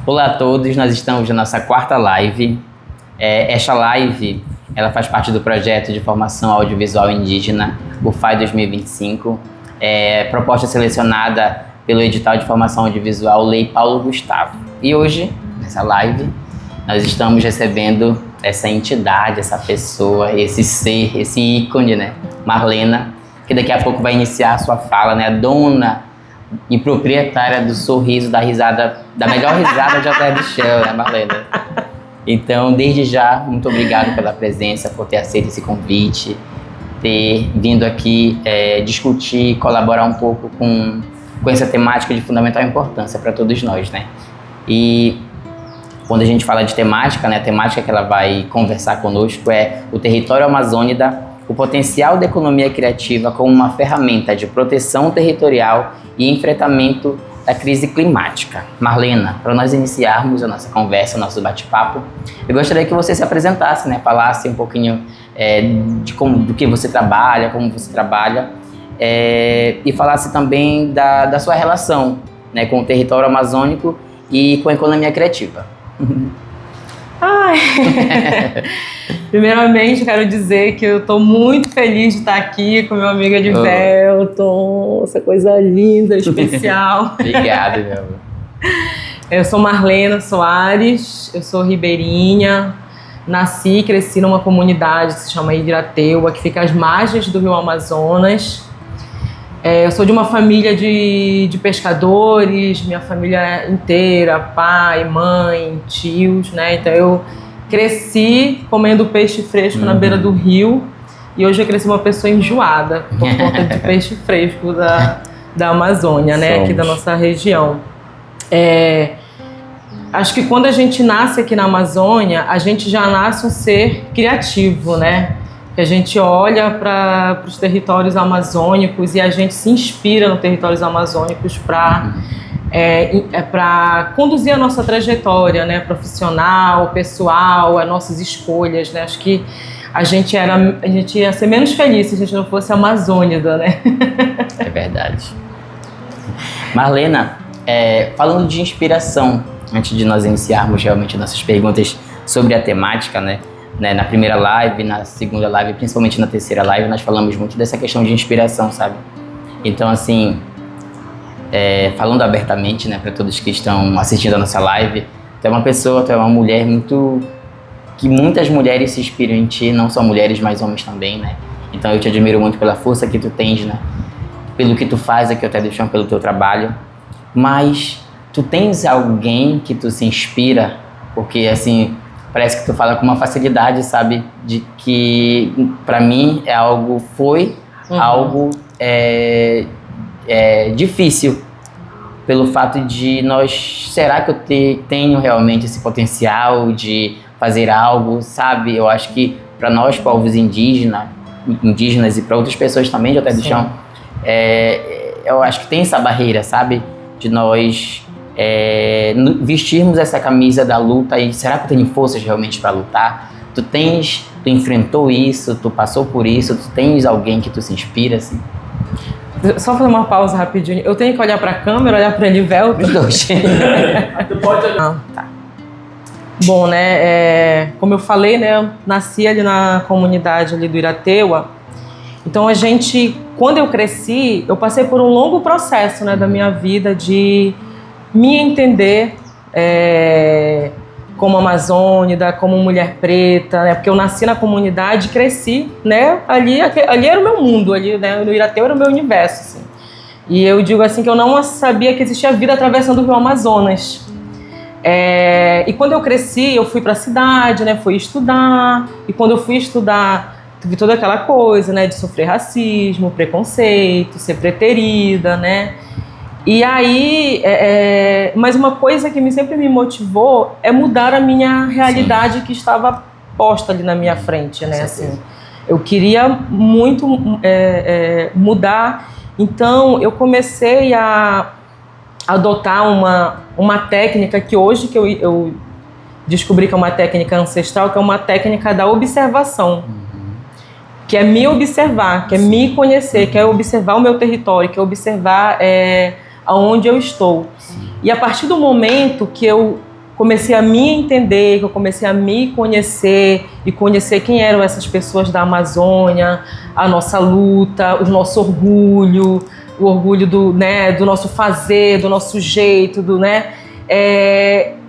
Olá a todos, nós estamos na nossa quarta live. Esta live ela faz parte do projeto de formação audiovisual indígena, o FAI 2025, proposta selecionada pelo edital de formação audiovisual Lei Paulo Gustavo. E hoje, nessa live, nós estamos recebendo essa entidade, essa pessoa, esse ser, esse ícone, né? Marlena, que daqui a pouco vai iniciar a sua fala, né? A dona e proprietária do sorriso, da risada, da melhor risada de Alter do Chão, né, Marlena? Então, desde já, muito obrigado pela presença, por ter aceito esse convite, ter vindo aqui discutir, colaborar um pouco com essa temática de fundamental importância para todos nós, né? E quando a gente fala de temática, né, a temática que ela vai conversar conosco é o território amazônida, o potencial da economia criativa como uma ferramenta de proteção territorial e enfrentamento da crise climática. Marlena, para nós iniciarmos a nossa conversa, o nosso bate-papo, eu gostaria que você se apresentasse, né, falasse um pouquinho do que você trabalha, como você trabalha, e falasse também da sua relação, né, com o território amazônico e com a economia criativa. Primeiramente, quero dizer que eu estou muito feliz de estar aqui com meu amigo Edvelton, essa coisa linda, especial. Obrigado, meu amor. Eu sou Marlena Soares, eu sou ribeirinha, nasci e cresci numa comunidade que se chama Irateua, que fica às margens do rio Amazonas. Eu sou de uma família de pescadores, minha família inteira, pai, mãe, tios, né? Então eu cresci comendo peixe fresco na beira do rio e hoje eu cresci uma pessoa enjoada por conta de peixe fresco da Amazônia, né? Aqui da nossa região. Acho que quando a gente nasce aqui na Amazônia, a gente já nasce um ser criativo, né? Que a gente olha para os territórios amazônicos e a gente se inspira nos territórios amazônicos para conduzir a nossa trajetória, né, profissional, pessoal, as nossas escolhas, né? Acho que a gente ia ser menos feliz se a gente não fosse amazônida, né? É verdade. Marlena, falando de inspiração, antes de nós iniciarmos realmente nossas perguntas sobre a temática, né? Na primeira live, na segunda live, principalmente na terceira live, nós falamos muito dessa questão de inspiração, sabe? Então, assim, falando abertamente, né, para todos que estão assistindo a nossa live, tu é uma pessoa, tu é uma mulher que muitas mulheres se inspiram em ti, não só mulheres, mas homens também, né? Então eu te admiro muito pela força que tu tens, né? Pelo que tu faz aqui ao Alter do Chão, pelo teu trabalho. Mas tu tens alguém que tu se inspira? Porque, assim, parece que tu fala com uma facilidade, sabe? De que, pra mim, algo difícil. Pelo fato de será que eu tenho realmente esse potencial de fazer algo, sabe? Eu acho que para nós, povos indígenas e para outras pessoas também de Alter do Chão, eu acho que tem essa barreira, sabe? De nós vestirmos essa camisa da luta e será que eu tenho forças realmente para lutar? Tu enfrentou isso, tu passou por isso, tu tens alguém que tu se inspira, assim? Só fazer uma pausa rapidinho. Eu tenho que olhar para a câmera, olhar para ele, Velton? Tu pode olhar. Tá. Bom, né, como eu falei, né, eu nasci ali na comunidade ali do Irateua. Então quando eu cresci, eu passei por um longo processo, né, da minha vida de me entender como amazônida, como mulher preta, né? Porque eu nasci na comunidade e cresci, né? Ali era o meu mundo, ali, né? No Irateua era o meu universo, assim. E eu digo assim que eu não sabia que existia vida atravessando o rio Amazonas. E quando eu cresci, eu fui para a cidade, né? Fui estudar. E quando eu fui estudar, tive toda aquela coisa, né? De sofrer racismo, preconceito, ser preterida, né? E aí, mas uma coisa que sempre me motivou é mudar a minha realidade. Sim. Que estava posta ali na minha frente, né? Assim, eu queria muito mudar, então eu comecei a adotar uma técnica que hoje que eu descobri que é uma técnica ancestral, que é uma técnica da observação. Que é me observar, que é me conhecer, que é observar o meu território, que é observar aonde eu estou. Sim. E a partir do momento que eu comecei a me entender, que eu comecei a me conhecer e conhecer quem eram essas pessoas da Amazônia, a nossa luta, o nosso orgulho, o orgulho do, né, do nosso fazer, do nosso jeito, do, né?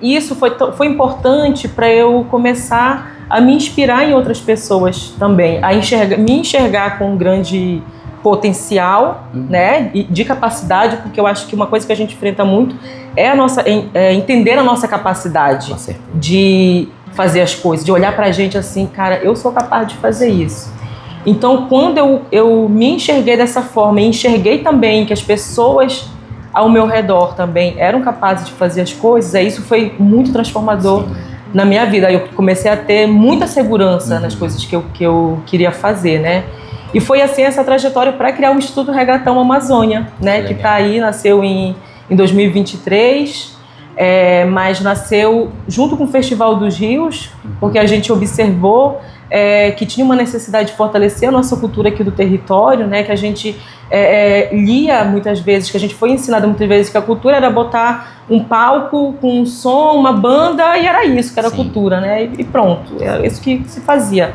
Isso foi importante para eu começar a me inspirar em outras pessoas também, a me enxergar com um grande potencial, né, de capacidade, porque eu acho que uma coisa que a gente enfrenta muito é entender a nossa capacidade de fazer as coisas, de olhar pra gente assim, cara, eu sou capaz de fazer isso. Então, quando eu me enxerguei dessa forma, e enxerguei também que as pessoas ao meu redor também eram capazes de fazer as coisas, isso foi muito transformador na minha vida. Aí eu comecei a ter muita segurança nas coisas que eu queria fazer, né? E foi assim essa trajetória para criar o Instituto Regatão Amazônia, né? Que está aí, nasceu em 2023, mas nasceu junto com o Festival dos Rios, porque a gente observou que tinha uma necessidade de fortalecer a nossa cultura aqui do território, né? Que a gente lia muitas vezes, que a gente foi ensinado muitas vezes que a cultura era botar um palco com um som, uma banda, e era isso que era cultura, né? E pronto, era isso que se fazia.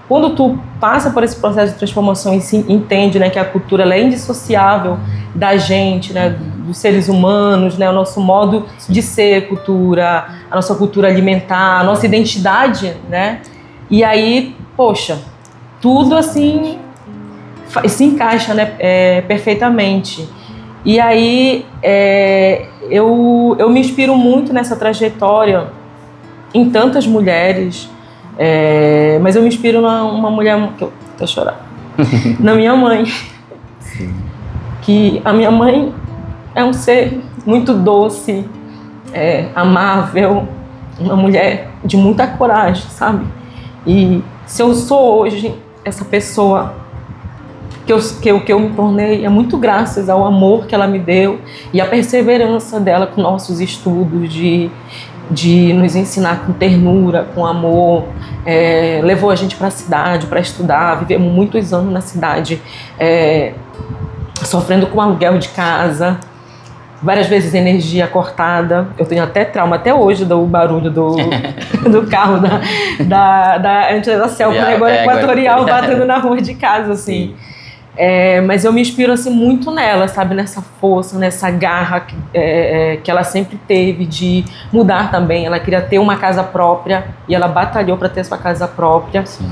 Quando tu passa por esse processo de transformação e se entende, né, que a cultura ela é indissociável da gente, né, dos seres humanos, né, o nosso modo de ser cultura, a nossa cultura alimentar, a nossa identidade, né? E aí, poxa, tudo assim se encaixa, né, perfeitamente. E aí eu me inspiro muito nessa trajetória em tantas mulheres. Mas eu me inspiro numa mulher que eu tô chorando, na minha mãe. Que a minha mãe é um ser muito doce, amável, uma mulher de muita coragem, sabe? E se eu sou hoje essa pessoa que eu me tornei, é muito graças ao amor que ela me deu e a perseverança dela com nossos estudos de nos ensinar com ternura, com amor, levou a gente para a cidade para estudar, vivemos muitos anos na cidade, sofrendo com aluguel de casa, várias vezes energia cortada. Eu tenho até trauma até hoje do barulho do carro antes da Selva, agora Equatorial, batendo na rua de casa, assim. Mas eu me inspiro assim, muito nela, sabe? Nessa força, nessa garra que ela sempre teve de mudar também. Ela queria ter uma casa própria e ela batalhou para ter sua casa própria. Sim.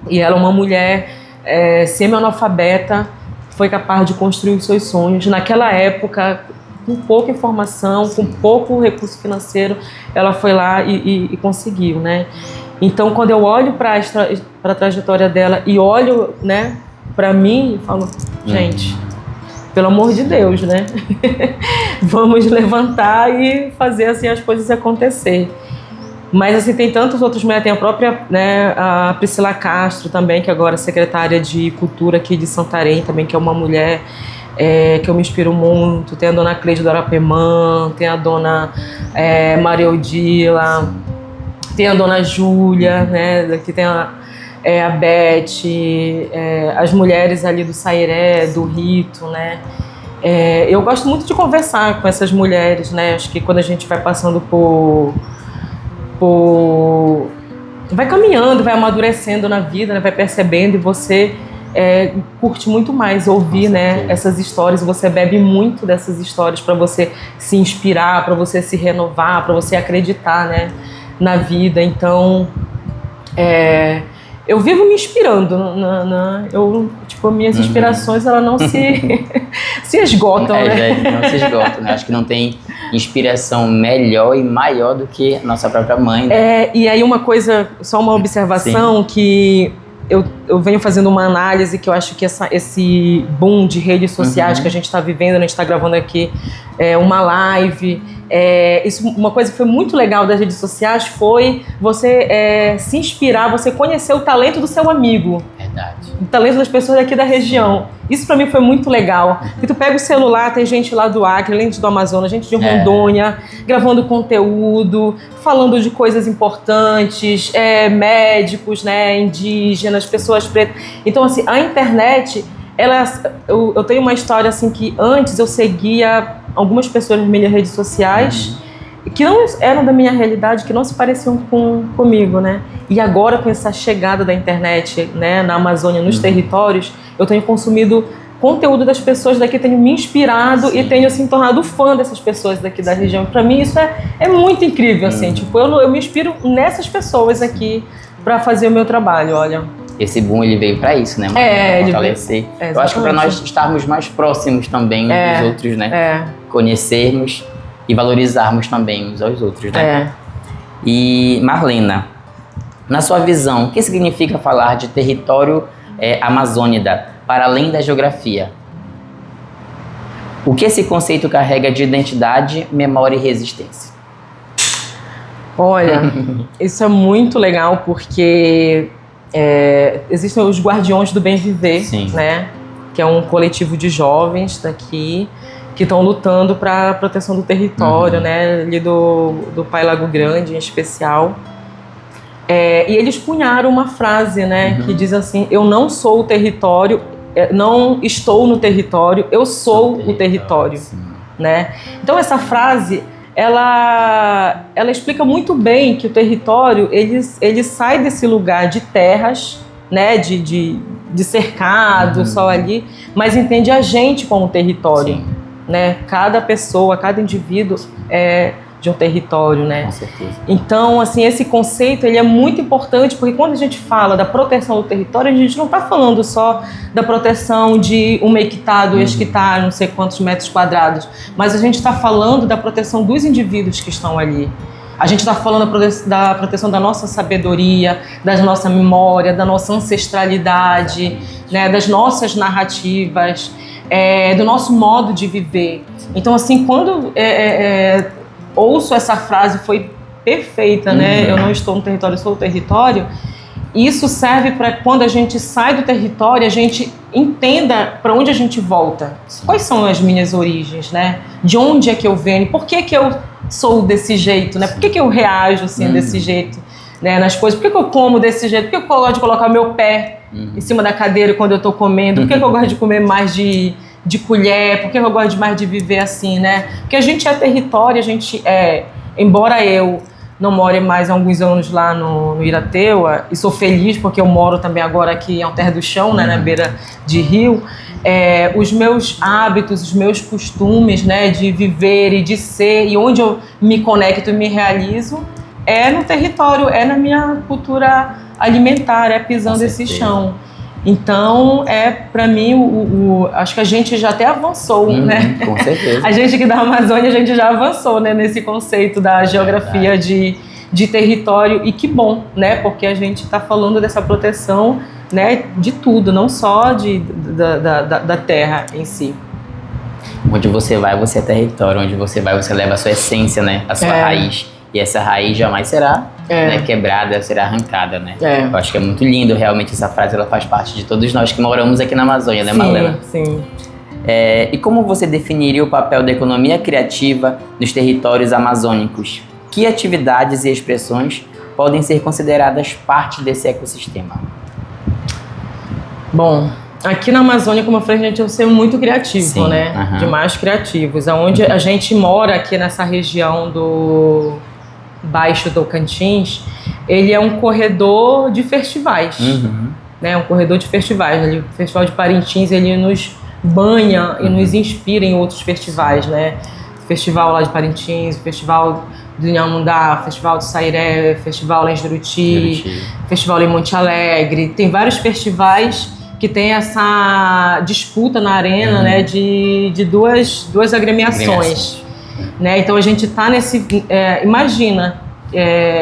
E ela é uma mulher semi-analfabeta, foi capaz de construir os seus sonhos. Naquela época, com pouca informação, com pouco recurso financeiro, ela foi lá e conseguiu, né? Então, quando eu olho para a trajetória dela e olho, né, para mim, eu falo, gente, pelo amor de Deus, né? Vamos levantar e fazer assim as coisas acontecer. Mas assim, tem tantos outros mulheres, tem a própria, né, a Priscila Castro também, que agora é secretária de Cultura aqui de Santarém, também, que é uma mulher que eu me inspiro muito. Tem a dona Cleide do Arapemã, tem a dona Maria Odila, tem a dona Júlia, né, que tem a Beth, as mulheres ali do Sairé, do Rito, né. Eu gosto muito de conversar com essas mulheres, né. Acho que quando a gente vai passando vai caminhando, vai amadurecendo na vida, né, vai percebendo, e você curte muito mais ouvir, né, essas histórias. Você bebe muito dessas histórias para você se inspirar, para você se renovar, para você acreditar, né, na vida. Então, eu vivo me inspirando. Minhas inspirações, elas não se esgotam, né? Não se esgotam, né? Acho que não tem inspiração melhor e maior do que a nossa própria mãe. Né? E aí uma coisa, só uma observação, que eu venho fazendo uma análise, que eu acho que esse boom de redes sociais que a gente está vivendo, a gente está gravando aqui uma live, uma coisa que foi muito legal das redes sociais foi você se inspirar, você conhecer o talento do seu amigo. Verdade. O talento das pessoas daqui da região. Isso pra mim foi muito legal. E tu pega o celular, tem gente lá do Acre, gente do Amazonas, gente de Rondônia, gravando conteúdo, falando de coisas importantes, médicos, né, indígenas, pessoas pretas. Então, assim, a internet, eu tenho uma história assim que antes eu seguia algumas pessoas nas minhas redes sociais que não eram da minha realidade, que não se pareciam comigo, né? E agora, com essa chegada da internet, né, na Amazônia, nos territórios, eu tenho consumido conteúdo das pessoas daqui, tenho me inspirado e tenho, assim, tornado fã dessas pessoas daqui da região. Para mim, isso é muito incrível, assim. Tipo, eu me inspiro nessas pessoas aqui para fazer o meu trabalho, olha. Esse boom, ele veio para isso, né? Pra fortalecer. Eu acho que para nós estarmos mais próximos também dos outros, né? Conhecermos e valorizarmos também uns aos outros, né? E Marlena, na sua visão, o que significa falar de território amazônida para além da geografia? O que esse conceito carrega de identidade, memória e resistência? Olha, isso é muito legal porque existem os Guardiões do Bem Viver, né? Que é um coletivo de jovens daqui que estão lutando para a proteção do território, né? Ali do Pai Lago Grande, em especial. E eles cunharam uma frase, né? Que diz assim: eu não sou o território, não estou no território, eu sou o território, né? Então essa frase, ela explica muito bem que o território, ele sai desse lugar de terras, né? De cercado, só ali, mas entende a gente como território, né? Cada pessoa, cada indivíduo é de um território, né? Com certeza. Então, assim, esse conceito, ele é muito importante, porque quando a gente fala da proteção do território, a gente não está falando só da proteção de 1 hectare, 2 hectares, não sei quantos metros quadrados, mas a gente está falando da proteção dos indivíduos que estão ali. A gente está falando da proteção da nossa sabedoria, da nossa memória, da nossa ancestralidade, né, das nossas narrativas, do nosso modo de viver. Então, assim, quando ouço essa frase, foi perfeita, né? Eu não estou no território, eu sou o território. Isso serve para quando a gente sai do território, a gente entenda para onde a gente volta. Quais são as minhas origens, né? De onde é que eu venho? Por que eu sou desse jeito, né? Por que eu reajo assim desse jeito, né? Nas coisas? Por que eu como desse jeito? Por que eu gosto de colocar o meu pé em cima da cadeira quando eu estou comendo? Por que eu gosto de comer mais de colher? Por que eu gosto mais de viver assim, né? Porque a gente é território, a gente embora eu não more mais há alguns anos lá no Irateua, e sou feliz porque eu moro também agora aqui em Terra do Chão, né, na beira de rio, os meus hábitos, os meus costumes, né, de viver e de ser, e onde eu me conecto e me realizo, é no território, é na minha cultura alimentar, é pisando esse chão. Então, para mim, acho que a gente já até avançou, né? Com certeza. A gente aqui da Amazônia, a gente já avançou, né, nesse conceito da geografia de território, e que bom, né? Porque a gente está falando dessa proteção, né, de tudo, não só da terra em si. Onde você vai, você é território. Onde você vai, você leva a sua essência, né? A sua raiz. E essa raiz jamais será quebrada, será arrancada, né? Eu acho que é muito lindo, realmente, essa frase. Ela faz parte de todos nós que moramos aqui na Amazônia, né, Marlena? Sim. E como você definiria o papel da economia criativa nos territórios amazônicos? Que atividades e expressões podem ser consideradas parte desse ecossistema? Bom, aqui na Amazônia, como eu falei, a gente é um ser muito criativo, né? Demais criativos. Onde a gente mora aqui nessa região do Baixo Tocantins, ele é um corredor de festivais, né? Um corredor de festivais. Ali, o Festival de Parintins, ele nos banha e nos inspira em outros festivais, né? Festival lá de Parintins, Festival do Inhamundá, Festival do Sairé, Festival lá em Juruti, Festival lá em Monte Alegre. Tem vários festivais que tem essa disputa na arena, né, de duas agremiações. Né? Então a gente está nesse... imagina,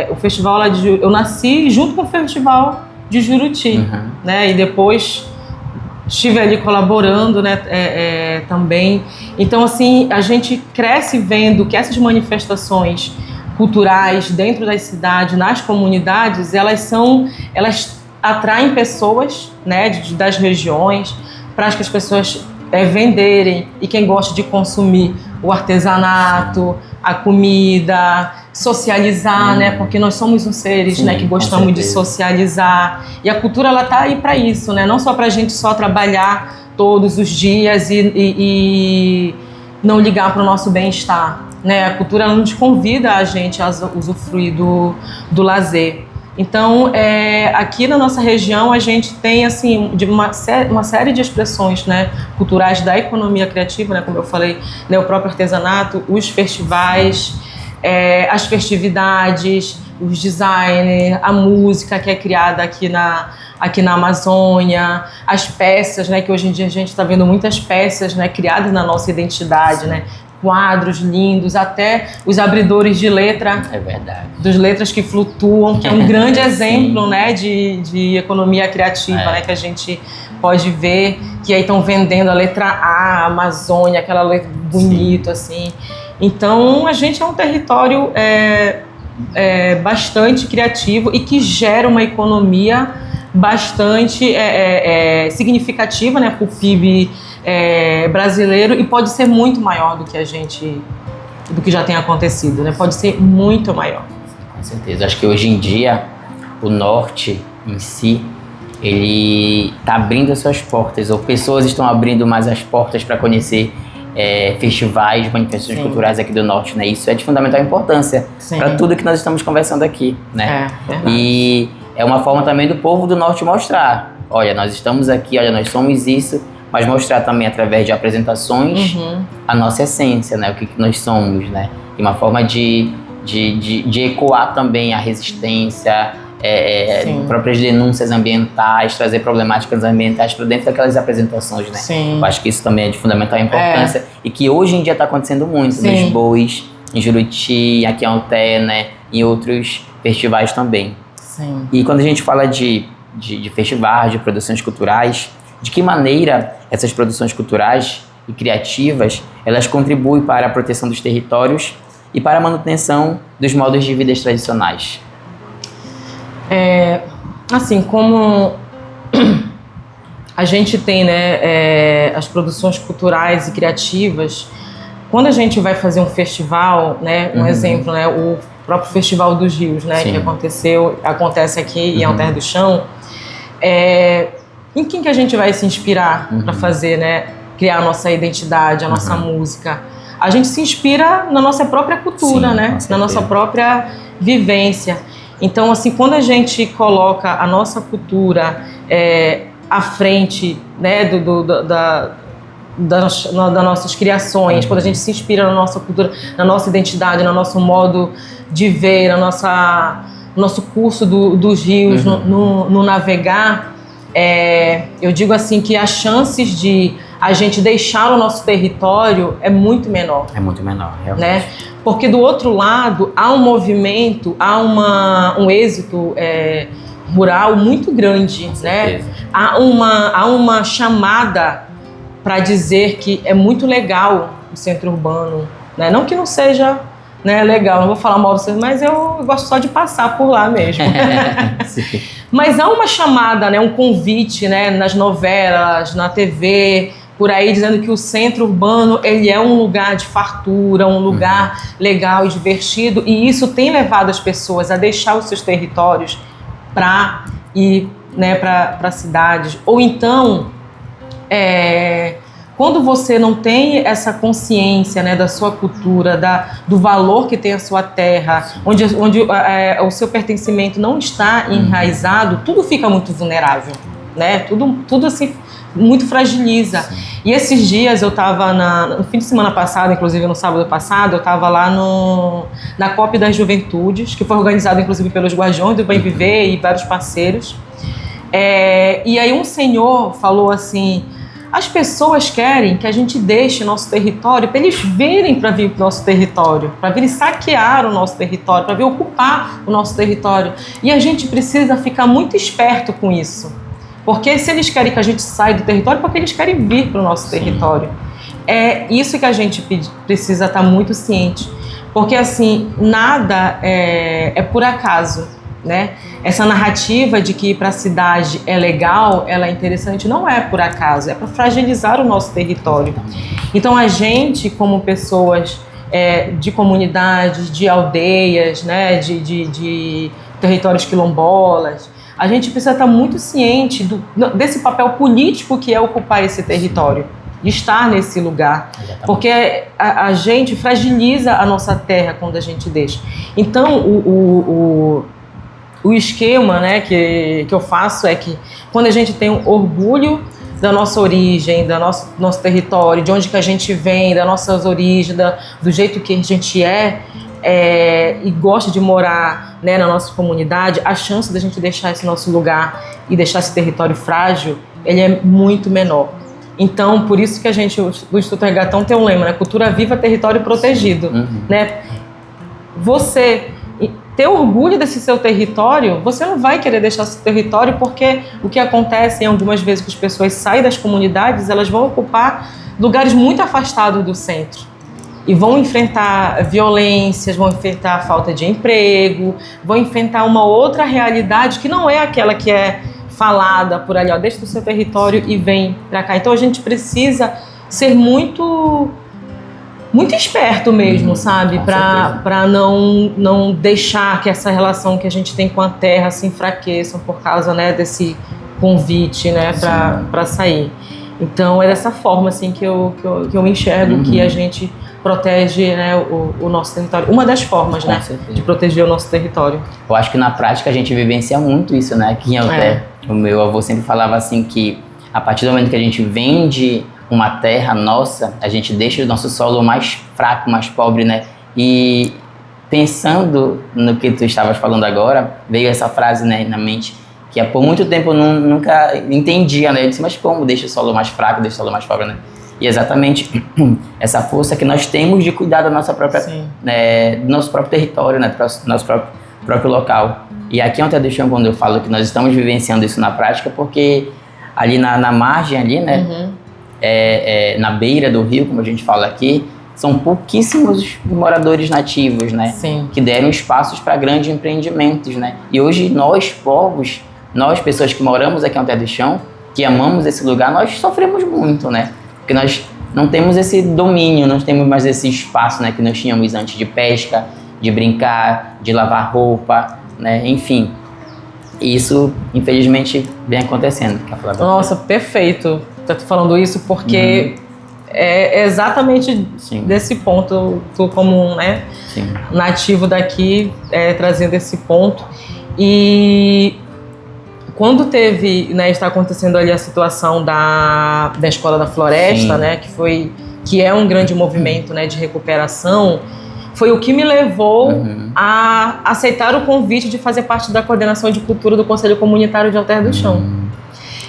o festival lá de... Eu nasci junto com o festival de Juruti, né? E depois estive ali colaborando, né, também. Então, assim, a gente cresce vendo que essas manifestações culturais dentro das cidades, nas comunidades, elas atraem pessoas, né, das regiões, para que as pessoas venderem, e quem gosta de consumir o artesanato, a comida, socializar, né, porque nós somos uns seres, né, que gostamos de socializar, e a cultura, ela tá aí para isso, né, não só para a gente só trabalhar todos os dias e não ligar para o nosso bem-estar, né? A cultura ela nos convida a gente a usufruir do lazer. Então, aqui na nossa região a gente tem assim uma série de expressões, né, culturais da economia criativa, né, como eu falei, né, o próprio artesanato, os festivais, as festividades, os designers, a música que é criada aqui na Amazônia, as peças, né, que hoje em dia a gente está vendo muitas peças, né, criadas na nossa identidade, né, quadros lindos, até os abridores de letra. É verdade. Dos letras que flutuam, que é um grande exemplo, né, de economia criativa, né, que a gente pode ver, que aí estão vendendo a letra A, Amazônia, aquela letra bonito, assim. Então, a gente é um território bastante criativo e que gera uma economia bastante significativa, né, para o PIB brasileiro, e pode ser muito maior do que já tem acontecido, né? Pode ser muito maior. Com certeza. Acho que hoje em dia o norte em si ele está abrindo as suas portas, ou pessoas estão abrindo mais as portas para conhecer festivais, manifestações culturais aqui do norte, né? Isso é de fundamental importância para tudo que nós estamos conversando aqui, né? E é uma forma também do povo do norte mostrar, olha, nós estamos aqui, olha, nós somos isso, mas mostrar também através de apresentações a nossa essência, né? O que nós somos, né? E uma forma de ecoar também a resistência, próprias denúncias ambientais, trazer problemáticas ambientais para dentro daquelas apresentações, né? Sim. Eu acho que isso também é de fundamental importância e que hoje em dia está acontecendo muito nos Bois, em Juruti, aqui em Alté, né? Em outros festivais também. Sim. E quando a gente fala de festivais, de produções culturais, de que maneira essas produções culturais e criativas elas contribuem para a proteção dos territórios e para a manutenção dos modos de vida tradicionais? Assim, como a gente tem, né, as produções culturais e criativas, quando a gente vai fazer um festival, né, um exemplo, né, o próprio Festival dos Rios, né, que acontece aqui em Alter do Chão, em quem que a gente vai se inspirar para fazer, né, criar a nossa identidade, a nossa música? A gente se inspira na nossa própria cultura, né, na nossa própria vivência. Então, assim, quando a gente coloca a nossa cultura à frente, né, das nossas criações, quando a gente se inspira na nossa cultura, na nossa identidade, no nosso modo de ver, no nosso curso dos rios, no navegar, eu digo assim que as chances de a gente deixar o nosso território é muito menor. É muito menor, realmente. Né? Porque do outro lado há um movimento, há um êxito rural muito grande, né? Há uma chamada para dizer que é muito legal o centro urbano, né? Não que não seja, né, legal, não vou falar mal do centro, mas eu gosto só de passar por lá mesmo. Mas há uma chamada, né, um convite, né, nas novelas, na TV, por aí, dizendo que o centro urbano ele é um lugar de fartura, um lugar legal e divertido, e isso tem levado as pessoas a deixar os seus territórios para ir, né, para cidades. Ou então, quando você não tem essa consciência, né, da sua cultura, do valor que tem a sua terra, onde o seu pertencimento não está enraizado, tudo fica muito vulnerável, né? Tudo assim muito fragiliza. E esses dias eu estava no fim de semana passado, inclusive no sábado passado, eu estava lá na COP das Juventudes, que foi organizado inclusive pelos Guardiões do Bem Viver e vários parceiros. E aí um senhor falou assim: as pessoas querem que a gente deixe nosso território para eles virem para vir para o nosso território, para virem saquear o nosso território, para vir ocupar o nosso território. E a gente precisa ficar muito esperto com isso. Porque se eles querem que a gente saia do território, porque eles querem vir para o nosso território. É isso que a gente precisa estar muito ciente. Porque, assim, nada é por acaso, né? Essa narrativa de que ir para a cidade é legal, ela é interessante, não é por acaso, é para fragilizar o nosso território. Então, a gente, como pessoas de comunidades, de aldeias, né, de territórios quilombolas, a gente precisa estar muito ciente desse papel político que é ocupar esse território. de estar nesse lugar. Exatamente. Porque a gente fragiliza a nossa terra quando a gente deixa. Então, o esquema, né, que eu faço é que quando a gente tem um orgulho da nossa origem, do nosso território, de onde que a gente vem, das nossas origens, do jeito que a gente e gosta de morar, né, na nossa comunidade, a chance da gente deixar esse nosso lugar e deixar esse território frágil, ele é muito menor. Então, por isso que o Instituto Regatão tem um lema, né? Cultura viva, território protegido. Né? Você ter orgulho desse seu território, você não vai querer deixar seu território, porque o que acontece em algumas vezes que as pessoas saem das comunidades, elas vão ocupar lugares muito afastados do centro. E vão enfrentar violências, vão enfrentar falta de emprego, vão enfrentar uma outra realidade que não é aquela que é falada por ali, ó, deixa do seu território e vem pra cá. Então a gente precisa ser muito esperto mesmo, sabe? Pra não deixar que essa relação que a gente tem com a terra se enfraqueça por causa, né, desse convite, né, pra sair. Então é dessa forma assim que eu enxergo que a gente protege, né, o nosso território. Uma das formas, né, de proteger o nosso território. Eu acho que na prática a gente vivencia muito isso, né? Que até o meu avô sempre falava assim que a partir do momento que a gente vende uma terra nossa, a gente deixa o nosso solo mais fraco, mais pobre, né? E pensando no que tu estavas falando agora, veio essa frase, né, na mente, que por muito tempo eu nunca entendia, né? Eu disse, mas como deixa o solo mais fraco, deixa o solo mais pobre, né? E exatamente essa força que nós temos de cuidar da nossa própria, do nosso próprio território, né, do nosso próprio local. E aqui em Alter do Chão, quando eu falo que nós estamos vivenciando isso na prática, porque ali na margem, ali, né, na beira do rio, como a gente fala aqui, são pouquíssimos moradores nativos, né, que deram espaços para grandes empreendimentos, né. E hoje nós, povos, nós, pessoas que moramos aqui em Alter do Chão, que amamos esse lugar, nós sofremos muito, né. Porque nós não temos esse domínio, não temos mais esse espaço, né, que nós tínhamos antes de pesca, de brincar, de lavar roupa, né, enfim. Isso, infelizmente, vem acontecendo. Quer falar? Nossa, perfeito. Tá falando isso porque é exatamente desse ponto, tu como né, nativo daqui, trazendo esse ponto. E quando teve, né, está acontecendo ali a situação da Escola da Floresta, né, que é um grande movimento, né, de recuperação, foi o que me levou a aceitar o convite de fazer parte da coordenação de cultura do Conselho Comunitário de Alter do Chão.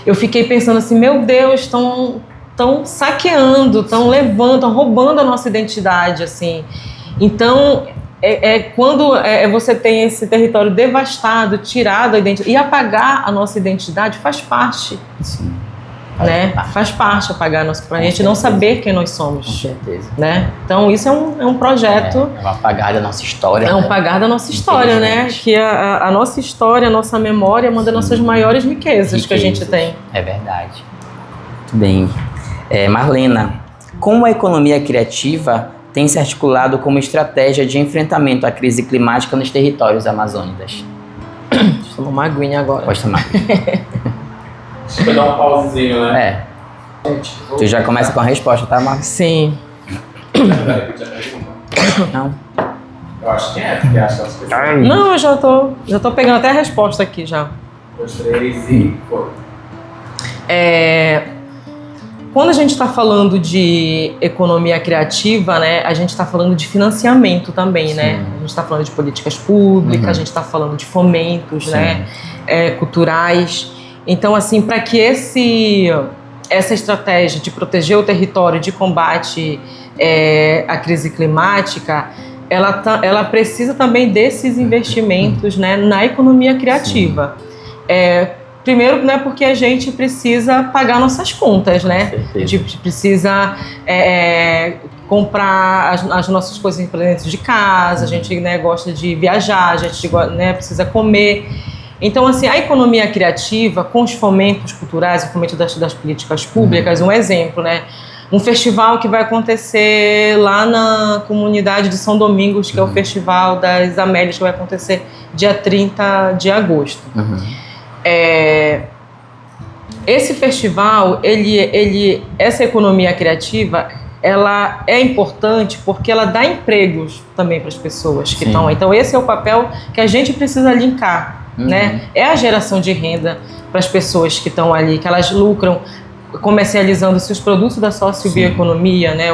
Eu fiquei pensando assim, meu Deus, estão saqueando, estão levando, estão roubando a nossa identidade, assim. Então, quando você tem esse território devastado, tirado a identidade, e apagar a nossa identidade faz parte. Né? Faz parte apagar a nossa, pra gente não saber quem nós somos. Com certeza. Né? Então isso é um projeto. É um apagar da nossa história. É um apagar da nossa história, né? Que a nossa história, a nossa memória é uma das nossas maiores riquezas que a gente tem. É verdade. Muito bem. Marlena, como a economia criativa tem se articulado como estratégia de enfrentamento à crise climática nos territórios amazônicos? Deixa eu tomar uma aguinha agora. Pode tomar. Deixa eu dar um pausezinho, né? Tu já começa com a resposta, tá, Marcos? Sim. Não. Eu acho que porque acho que as coisas... Não, eu já tô pegando até a resposta aqui já. 2, 3 e foi. Quando a gente está falando de economia criativa, né, a gente está falando de financiamento também, né? A gente está falando de políticas públicas, a gente está falando de fomentos, né, culturais. Então, assim, para que essa estratégia de proteger o território, de combate à crise climática, ela precisa também desses investimentos, né, na economia criativa. Primeiro, né, porque a gente precisa pagar nossas contas, né? A gente precisa comprar as nossas coisas para dentro de casa, a gente, né, gosta de viajar, a gente, né, precisa comer. Então, assim, a economia criativa, com os fomentos culturais, o fomento das políticas públicas, um exemplo, né? Um festival que vai acontecer lá na comunidade de São Domingos, que é o Festival das Amélias, que vai acontecer dia 30 de agosto. esse festival, essa economia criativa, ela é importante porque ela dá empregos também para as pessoas que estão aí. Então esse é o papel que a gente precisa linkar, né? É a geração de renda para as pessoas que estão ali, que elas lucram comercializando seus produtos da sociobioeconomia, né?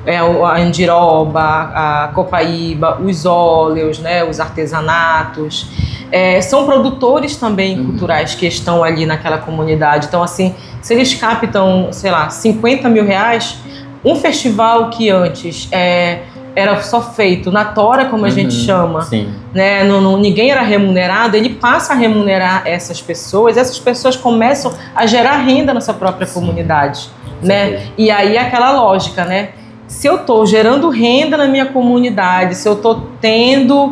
A andiroba, a copaíba, os óleos, né? Os artesanatos. São produtores também culturais que estão ali naquela comunidade. Então, assim, se eles captam, sei lá, 50 mil reais, um festival que antes era só feito na tora, como a gente chama, né? Ninguém era remunerado, ele passa a remunerar essas pessoas começam a gerar renda na sua própria comunidade, né? E aí aquela lógica, né? Se eu estou gerando renda na minha comunidade, se eu estou tendo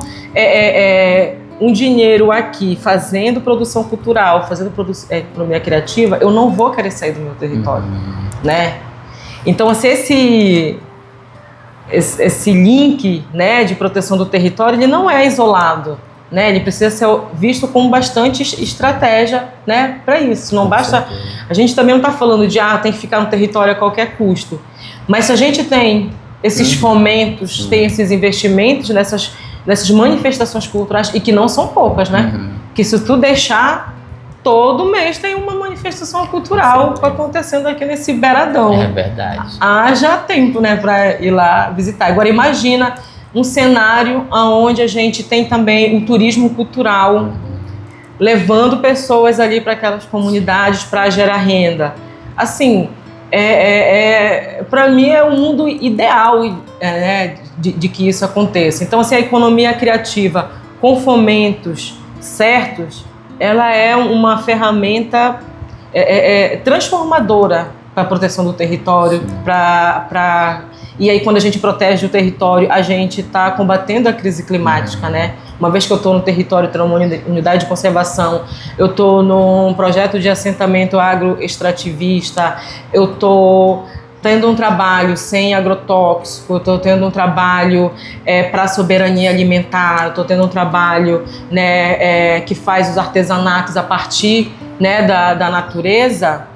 um dinheiro aqui, fazendo produção cultural, fazendo economia criativa, eu não vou querer sair do meu território, né? Então, assim, esse link, né, de proteção do território, ele não é isolado, né? Ele precisa ser visto com bastante estratégia, né, para isso. Não basta... A gente também não está falando de, tem que ficar no território a qualquer custo. Mas se a gente tem esses fomentos, tem esses investimentos nessas manifestações culturais, e que não são poucas, né? Que se tu deixar, todo mês tem uma manifestação cultural acontecendo aqui nesse beiradão. É verdade. Haja tempo, né, para ir lá visitar. Agora imagina um cenário onde a gente tem também o turismo cultural, levando pessoas ali para aquelas comunidades para gerar renda. Assim, para mim é um mundo ideal, né, de que isso aconteça. Então, assim, a economia criativa com fomentos certos, ela é uma ferramenta transformadora para a proteção do território, e aí quando a gente protege o território, a gente está combatendo a crise climática, né? Uma vez que eu estou no território, estou numa unidade de conservação, eu estou num projeto de assentamento agroextrativista, eu estou tendo um trabalho sem agrotóxico, eu estou tendo um trabalho para a soberania alimentar, eu estou tendo um trabalho, né, que faz os artesanatos a partir, né, da natureza,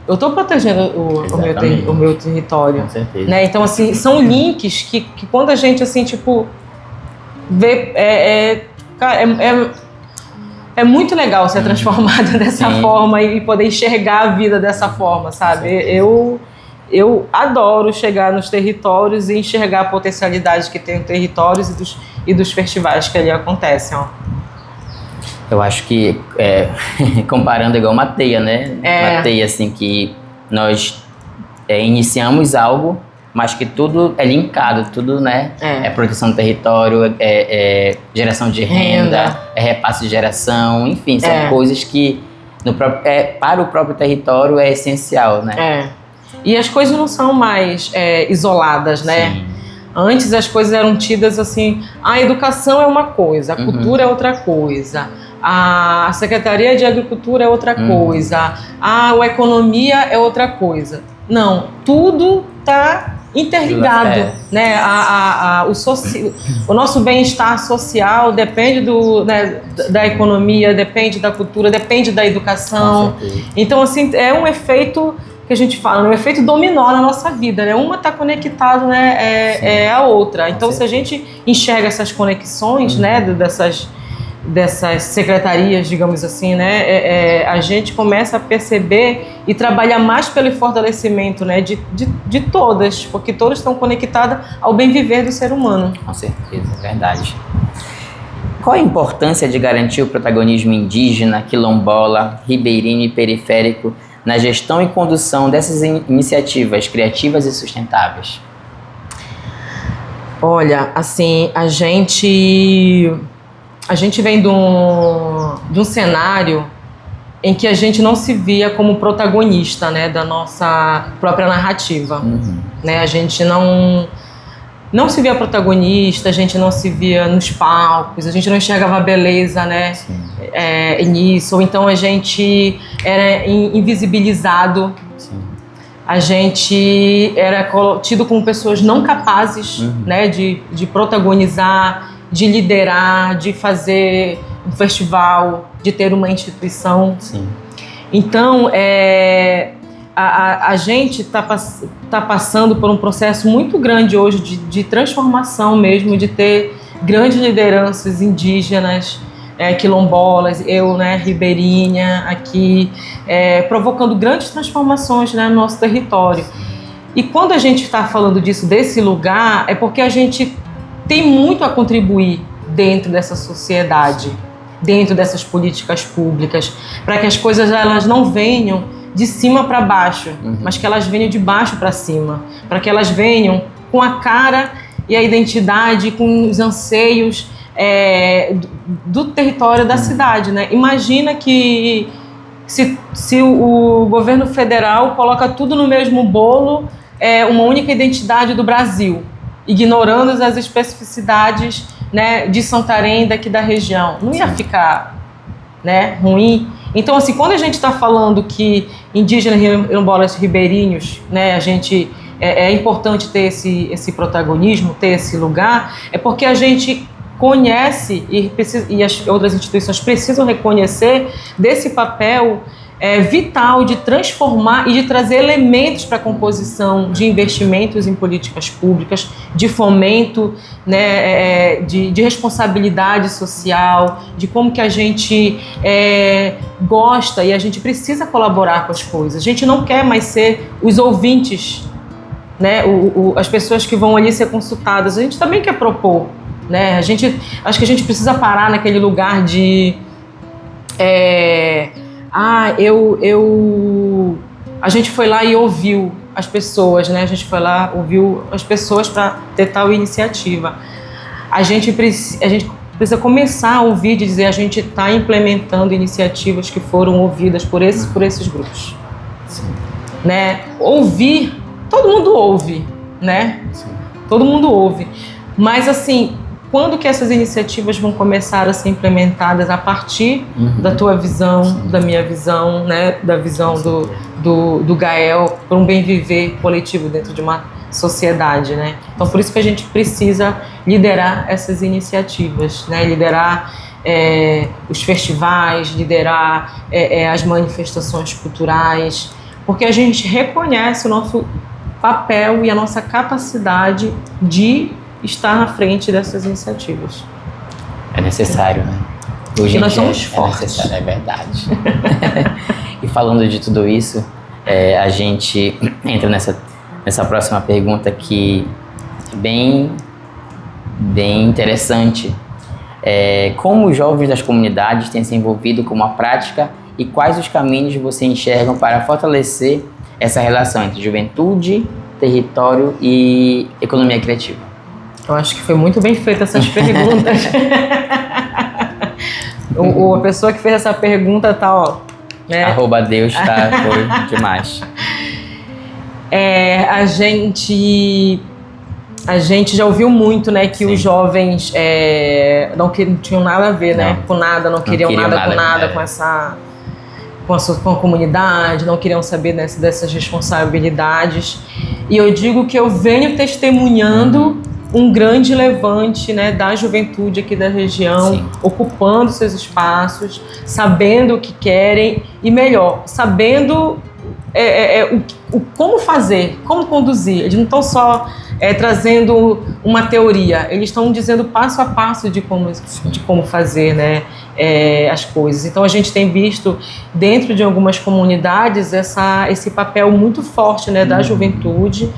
eu estou protegendo o meu território. Com certeza. Né? Então, assim, são links que quando a gente, assim, tipo, vê... É muito legal ser transformada dessa forma e poder enxergar a vida dessa forma, sabe? Eu adoro chegar nos territórios e enxergar a potencialidade que tem os territórios e dos festivais que ali acontecem, ó. Eu acho que, comparando igual uma teia, né? Uma teia, assim, que nós iniciamos algo, mas que tudo é linkado, tudo, né? É proteção do território, geração de renda, repasse de geração, enfim, são coisas que para o próprio território é essencial, né? E as coisas não são mais isoladas, né? Sim. Antes as coisas eram tidas assim, a educação é uma coisa, a cultura é outra coisa, a Secretaria de Agricultura é outra coisa, a economia é outra coisa. Não, tudo está interligado, né? O nosso bem-estar social depende da economia, depende da cultura, depende da educação. Então, assim, é um efeito que a gente fala, um efeito dominó na nossa vida, né? Uma está conectada, né, à outra. Então, se a gente enxerga essas conexões, né, dessas secretarias, digamos assim, né, a gente começa a perceber e trabalhar mais pelo fortalecimento, né, de todas, porque todas estão conectadas ao bem viver do ser humano. Com certeza, é verdade. Qual a importância de garantir o protagonismo indígena, quilombola, ribeirinho e periférico na gestão e condução dessas iniciativas criativas e sustentáveis? Olha, assim, a gente vem de um cenário em que a gente não se via como protagonista, né, da nossa própria narrativa. Né? A gente não se via protagonista, a gente não se via nos palcos, a gente não enxergava a beleza, né, nisso, ou então a gente era invisibilizado. A gente era tido como pessoas não capazes, né, de protagonizar, de liderar, de fazer um festival, de ter uma instituição. Então, a gente está passando por um processo muito grande hoje de transformação mesmo, de ter grandes lideranças indígenas, quilombolas, eu, né, ribeirinha, aqui, provocando grandes transformações, né, no nosso território. E quando a gente está falando disso, desse lugar, é porque a gente tem muito a contribuir dentro dessa sociedade, dentro dessas políticas públicas, para que as coisas elas não venham de cima para baixo, mas que elas venham de baixo para cima, para que elas venham com a cara e a identidade, com os anseios do território da cidade, né? Imagina que se o governo federal coloca tudo no mesmo bolo, uma única identidade do Brasil, ignorando as especificidades, né, de Santarém, daqui da região, não ia ficar, né, ruim? Então, assim, quando a gente está falando que indígenas, quilombolas, ribeirinhos, né, a gente é importante ter esse protagonismo, ter esse lugar, é porque a gente conhece e as outras instituições precisam reconhecer desse papel vital de transformar e de trazer elementos para a composição de investimentos em políticas públicas, de fomento, né, de responsabilidade social, de como que a gente gosta e a gente precisa colaborar com as coisas. A gente não quer mais ser os ouvintes, né, as pessoas que vão ali ser consultadas. A gente também quer propor, né? Acho que a gente precisa parar naquele lugar de a gente foi lá e ouviu as pessoas, né? A gente foi lá, ouviu as pessoas para ter tal iniciativa. A gente precisa começar a ouvir e dizer, a gente está implementando iniciativas que foram ouvidas por esses grupos. Sim. Né? Ouvir, todo mundo ouve, né? Sim. Todo mundo ouve. Mas, assim, quando que essas iniciativas vão começar a ser implementadas a partir da tua visão, sim, da minha visão, né, da visão do Gael, para um bem viver coletivo dentro de uma sociedade, né? Então, por isso que a gente precisa liderar essas iniciativas, né? Liderar os festivais, liderar as manifestações culturais, porque a gente reconhece o nosso papel e a nossa capacidade de estar na frente dessas iniciativas. É necessário, né? Hoje nós somos fortes. É verdade. E falando de tudo isso, a gente entra nessa próxima pergunta que é bem interessante. Como os jovens das comunidades têm se envolvido com a prática e quais os caminhos você enxergam para fortalecer essa relação entre juventude, território e economia criativa? Eu acho que foi muito bem feita essas perguntas. A pessoa que fez essa pergunta tá, ó, né? @Deus foi demais. A gente já ouviu muito, né, que sim, os jovens não tinham nada a ver, né, com nada, não queriam nada com nada, com a comunidade, não queriam saber dessas responsabilidades. E eu digo que eu venho testemunhando um grande levante, né, da juventude aqui da região, sim, ocupando seus espaços, sabendo o que querem e, melhor, sabendo como fazer, como conduzir. Eles não estão só trazendo uma teoria, eles estão dizendo passo a passo de como fazer, né, as coisas. Então a gente tem visto dentro de algumas comunidades esse papel muito forte, né, da juventude,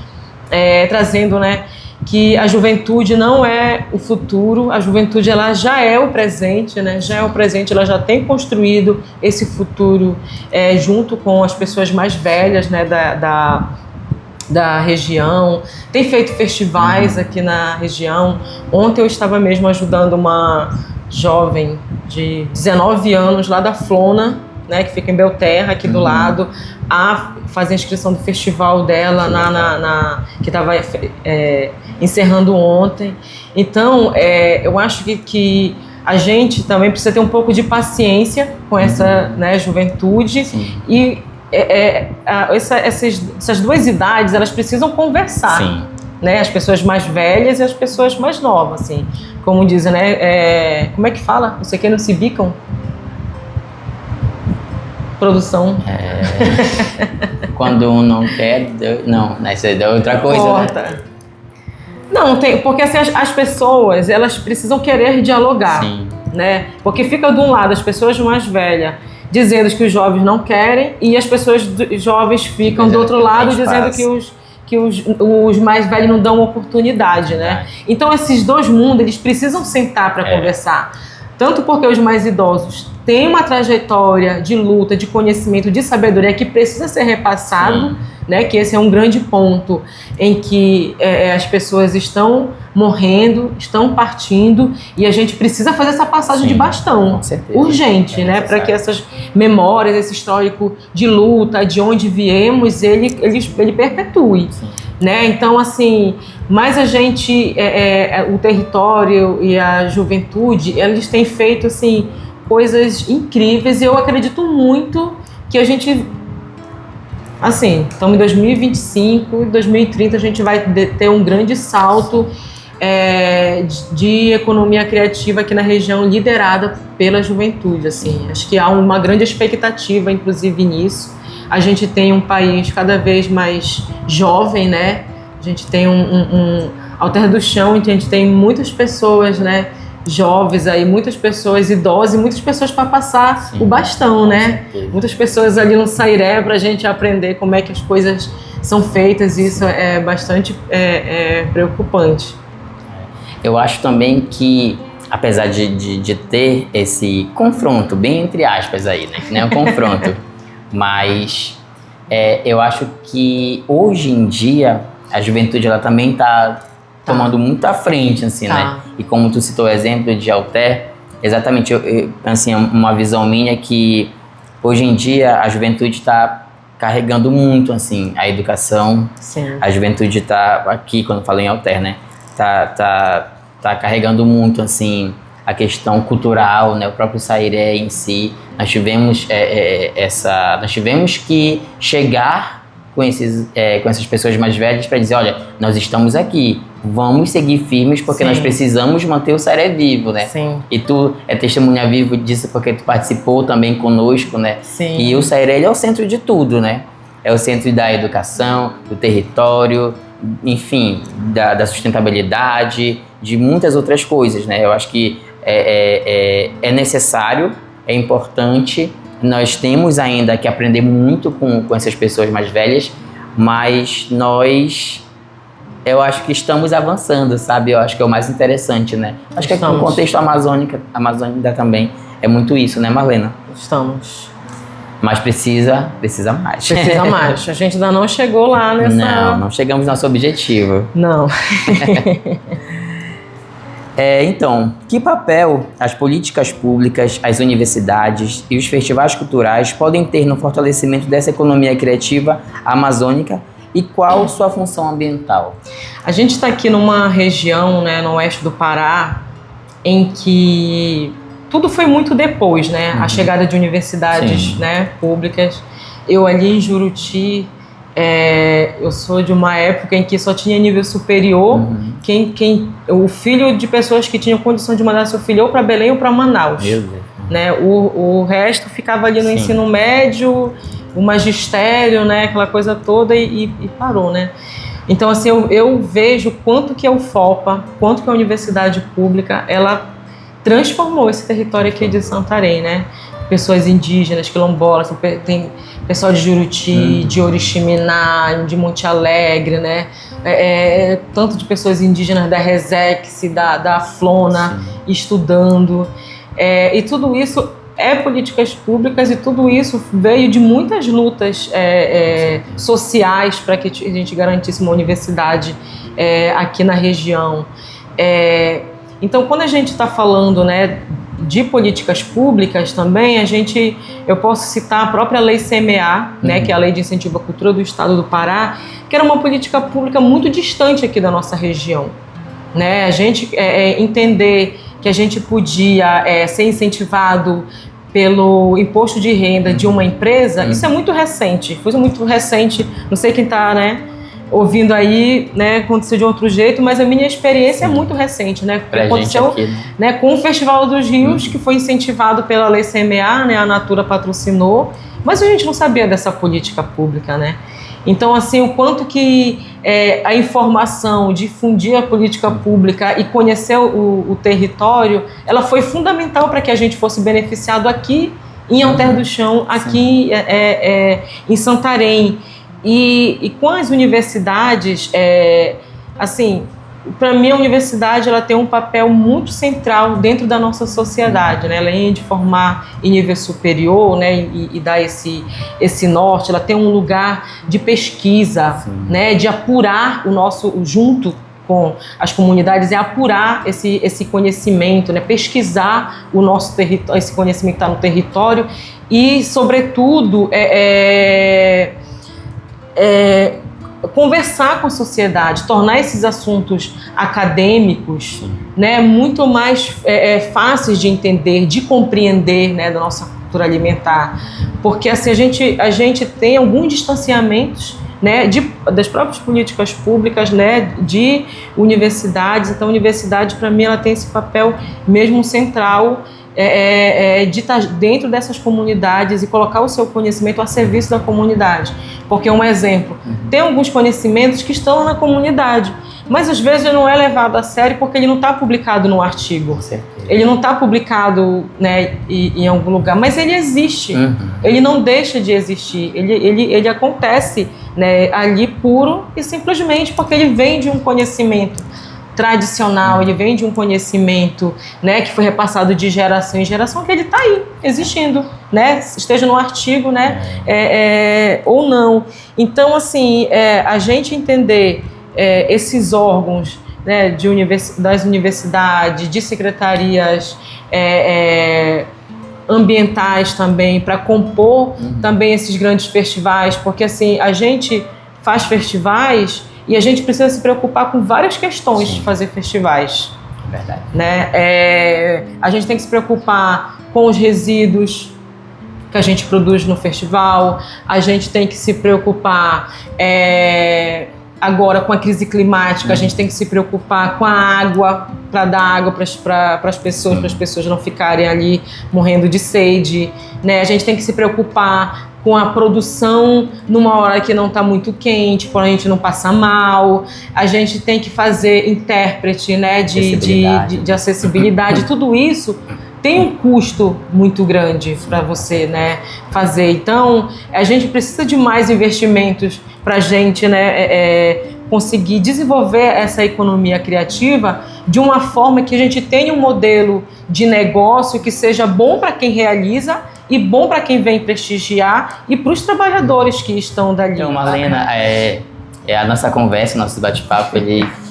trazendo, né, que a juventude não é o futuro, a juventude ela já é o presente, né? Já é o presente, ela já tem construído esse futuro junto com as pessoas mais velhas, né, da região, tem feito festivais aqui na região. Ontem eu estava mesmo ajudando uma jovem de 19 anos lá da Flona, né, que fica em Belterra, aqui do lado, a fazer a inscrição do festival dela que estava encerrando ontem. Então, eu acho que a gente também precisa ter um pouco de paciência com essa, né, juventude. Sim. E essas duas idades, elas precisam conversar. Sim. Né, as pessoas mais velhas e as pessoas mais novas, assim. Como dizem, né, como é que fala? Não sei o que, não se bicam? Produção. Quando um não quer... Não, isso é outra coisa, né? Não, tem, porque assim, as pessoas, elas precisam querer dialogar, Sim. né? Porque fica de um lado as pessoas mais velhas dizendo que os jovens não querem e as pessoas jovens ficam do outro lado dizendo que os mais velhos não dão oportunidade, né? Então esses dois mundos, eles precisam sentar para conversar. Tanto porque os mais idosos têm uma trajetória de luta, de conhecimento, de sabedoria que precisa ser repassado, né? Que esse é um grande ponto em que as pessoas estão morrendo, estão partindo e a gente precisa fazer essa passagem de bastão urgente, né? Para que essas memórias, esse histórico de luta, de onde viemos, ele perpetue. Né? Então, assim, mas a gente, o território e a juventude, eles têm feito, assim, coisas incríveis e eu acredito muito que a gente, assim, estamos em 2025, em 2030 a gente vai ter um grande salto de economia criativa aqui na região liderada pela juventude, assim. Acho que há uma grande expectativa, inclusive, nisso. A gente tem um país cada vez mais jovem, né? A gente tem ao Terra do Chão, a gente tem muitas pessoas, né, jovens aí, muitas pessoas idosas e muitas pessoas para passar o bastão, né? Muitas pessoas ali no Sairé para a gente aprender como é que as coisas são feitas e isso é bastante preocupante. Eu acho também que, apesar de ter esse confronto, bem entre aspas aí, né? Que não é um confronto, mas eu acho que hoje em dia a juventude ela também está tomando muito à frente, assim, né? E como tu citou o exemplo de Alter, exatamente, assim, uma visão minha que hoje em dia a juventude está carregando muito, assim, a educação. Sim. A juventude está aqui, quando falo em Alter, né? Tá carregando muito, assim, a questão cultural, né? O próprio Sairé em si. Nós tivemos nós tivemos que chegar com essas pessoas mais velhas para dizer, olha, nós estamos aqui, vamos seguir firmes porque nós precisamos manter o Sairé vivo, né? Sim. E tu é testemunha viva disso porque tu participou também conosco, né? Sim. E o Sairé, ele é o centro de tudo, né? É o centro da educação, do território, enfim, da sustentabilidade, de muitas outras coisas, né? Eu acho que é necessário, é importante. Nós temos ainda que aprender muito com essas pessoas mais velhas, mas eu acho que estamos avançando, sabe? Eu acho que é o mais interessante, né? Acho que no contexto amazônico também é muito isso, né, Marlena? Estamos. Mas precisa mais. Precisa mais. A gente ainda não chegou lá nessa... Não chegamos no nosso objetivo. Não. Então, que papel as políticas públicas, as universidades e os festivais culturais podem ter no fortalecimento dessa economia criativa amazônica e qual sua função ambiental? A gente está aqui numa região, né, no oeste do Pará, em que tudo foi muito depois, né? A chegada de universidades, né, públicas. Eu ali em Juruti, eu sou de uma época em que só tinha nível superior, o filho de pessoas que tinham condição de mandar seu filho ou para Belém ou para Manaus. Meu Deus. Né? O resto ficava ali no ensino médio, o magistério, né? Aquela coisa toda e parou, né? Então, assim, eu vejo quanto que é o FOPA, quanto que a universidade pública, ela transformou esse território aqui de Santarém, né? Pessoas indígenas, quilombolas, tem pessoal de Juruti, de Oriximiná, de Monte Alegre, né? Tanto de pessoas indígenas da Resex, da Flona, estudando. E tudo isso é políticas públicas e tudo isso veio de muitas lutas sociais para que a gente garantisse uma universidade aqui na região. Então, quando a gente está falando, né, de políticas públicas também, eu posso citar a própria Lei CMA, né, que é a Lei de Incentivo à Cultura do Estado do Pará, que era uma política pública muito distante aqui da nossa região. Né? A gente entender que a gente podia ser incentivado pelo imposto de renda de uma empresa, isso é muito recente. Foi muito recente, não sei quem está, né, ouvindo aí, né, aconteceu de outro jeito, mas a minha experiência é muito recente, né? Aconteceu aqui, né, com o Festival dos Rios, que foi incentivado pela Lei CMA, né, a Natura patrocinou, mas a gente não sabia dessa política pública, né? Então, assim, o quanto que a informação, difundir a política pública e conhecer o território, ela foi fundamental para que a gente fosse beneficiado aqui em Alter do Chão, aqui em Santarém. E com as universidades, assim, para mim a universidade ela tem um papel muito central dentro da nossa sociedade, né? Além de formar em nível superior, né? E dar esse norte, ela tem um lugar de pesquisa, né? De apurar o nosso, junto com as comunidades, apurar esse conhecimento, né? Pesquisar o nosso território, esse conhecimento que está no território e, sobretudo, conversar com a sociedade, tornar esses assuntos acadêmicos, né, muito mais fáceis de entender, de compreender, né, da nossa cultura alimentar, porque assim a gente tem alguns distanciamentos, né, das próprias políticas públicas, né, de universidades. Então a universidade, para mim, ela tem esse papel mesmo central de estar dentro dessas comunidades e colocar o seu conhecimento a serviço da comunidade. Porque, um exemplo, tem alguns conhecimentos que estão na comunidade, mas às vezes ele não é levado a sério porque ele não está publicado no artigo. Ele não está publicado, né, em algum lugar, mas ele existe. Ele não deixa de existir. Ele acontece, né, ali puro e simplesmente porque ele vem de um conhecimento tradicional, ele vem de um conhecimento, né, que foi repassado de geração em geração, que ele está aí, existindo, né, esteja no artigo, né, ou não. Então, assim, a gente entender esses órgãos, né, das universidades, de secretarias ambientais também, para compor também esses grandes festivais, porque assim, a gente faz festivais e a gente precisa se preocupar com várias questões de fazer festivais. Verdade. Né? A gente tem que se preocupar com os resíduos que a gente produz no festival, a gente tem que se preocupar agora com a crise climática, a gente tem que se preocupar com a água, para dar água para as pessoas não ficarem ali morrendo de sede, né? A gente tem que se preocupar com a produção numa hora que não está muito quente, para a gente não passar mal. A gente tem que fazer intérprete, né, de acessibilidade. Tudo isso tem um custo muito grande para você, né, fazer. Então, a gente precisa de mais investimentos para a gente, né, conseguir desenvolver essa economia criativa de uma forma que a gente tenha um modelo de negócio que seja bom para quem realiza e bom para quem vem prestigiar e para os trabalhadores que estão dali. Então, Marlena, a nossa conversa, o nosso bate-papo,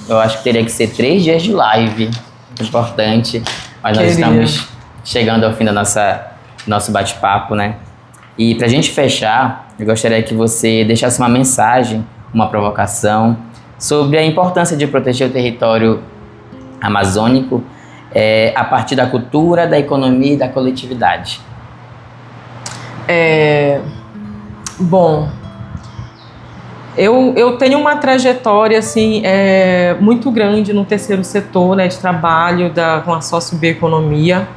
eu acho que teria que ser 3 dias de live, importante, mas nós estamos chegando ao fim do nosso bate-papo, né? E para a gente fechar, eu gostaria que você deixasse uma mensagem, uma provocação sobre a importância de proteger o território amazônico a partir da cultura, da economia e da coletividade. Bom, eu tenho uma trajetória assim, muito grande no terceiro setor, né, de trabalho com a sociobioeconomia,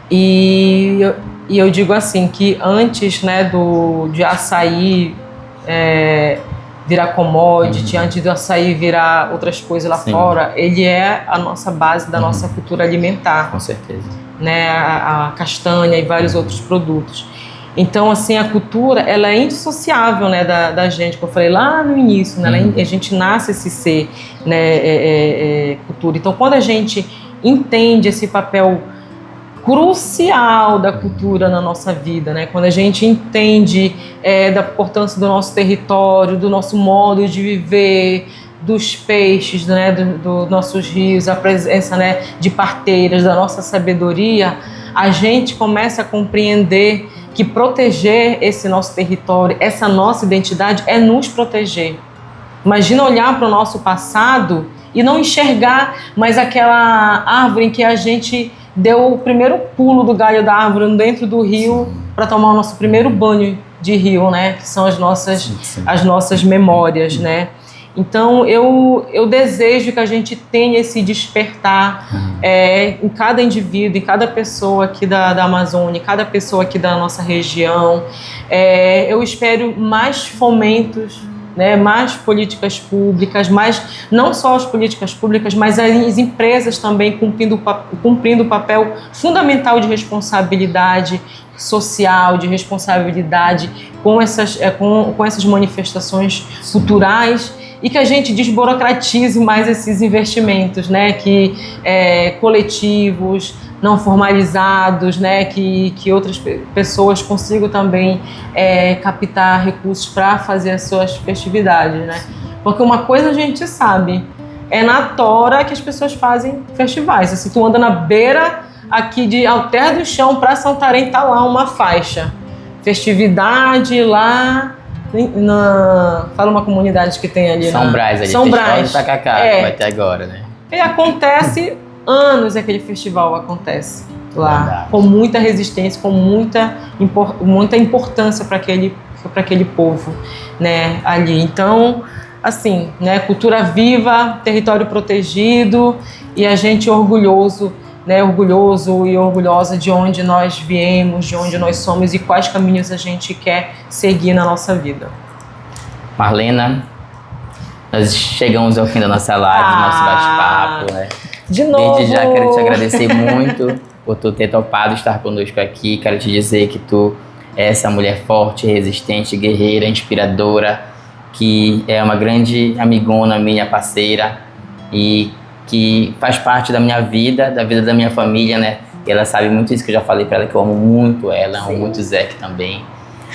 e eu digo assim que antes, né, de açaí virar commodity, antes do açaí virar outras coisas lá fora, ele é a nossa base da nossa cultura alimentar. Com certeza. Né, a castanha e vários outros produtos. Então, assim, a cultura, ela é indissociável, né, da gente, como eu falei lá no início, né, a gente nasce esse ser, né, cultura. Então, quando a gente entende esse papel crucial da cultura na nossa vida, né, quando a gente entende da importância do nosso território, do nosso modo de viver, dos peixes, né, dos nossos rios, a presença, né, de parteiras, da nossa sabedoria, a gente começa a compreender que proteger esse nosso território, essa nossa identidade, é nos proteger. Imagina olhar para o nosso passado e não enxergar mais aquela árvore em que a gente deu o primeiro pulo do galho da árvore dentro do rio para tomar o nosso primeiro banho de rio, né? Que são as nossas memórias, né? Então, eu desejo que a gente tenha esse despertar em cada indivíduo, em cada pessoa aqui da Amazônia, em cada pessoa aqui da nossa região. Eu espero mais fomentos, né, mais políticas públicas, não só as políticas públicas, mas as empresas também cumprindo o papel fundamental de responsabilidade social, de responsabilidade com essas manifestações culturais, e que a gente desburocratize mais esses investimentos, né, coletivos, não formalizados, né, que outras pessoas consigam também captar recursos para fazer as suas festividades, né? Porque uma coisa a gente sabe, é na tora que as pessoas fazem festivais. Se tu anda na beira aqui de Alter do Chão para Santarém, tá lá uma faixa, festividade lá fala uma comunidade que tem ali, São Brás, ali, São Brás, Tacacá, vai ter agora, né? E acontece anos, aquele festival acontece lá. Verdade. Com muita resistência, com muita importância para aquele povo, né, ali. Então, assim, né, cultura viva, território protegido, e a gente orgulhoso, né, orgulhoso e orgulhosa de onde nós viemos, de onde nós somos e quais caminhos a gente quer seguir na nossa vida. Marlena, nós chegamos ao fim da nossa live, do nosso bate-papo, né? De novo! Desde já quero te agradecer muito por tu ter topado estar conosco aqui. Quero te dizer que tu é essa mulher forte, resistente, guerreira, inspiradora, que é uma grande amigona minha, parceira, e que faz parte da minha vida, da vida da minha família, né? E ela sabe muito isso, que eu já falei pra ela, que eu amo muito ela, amo muito o Zeke também.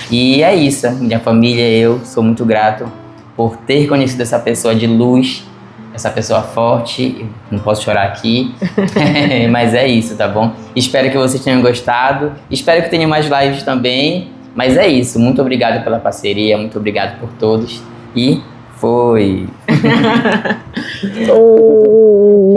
E é isso, minha família e eu sou muito grato por ter conhecido essa pessoa de luz, essa pessoa forte. Não posso chorar aqui, mas é isso, tá bom? Espero que vocês tenham gostado, espero que tenham mais lives também, mas é isso, muito obrigado pela parceria, muito obrigado por todos, e foi! Oh,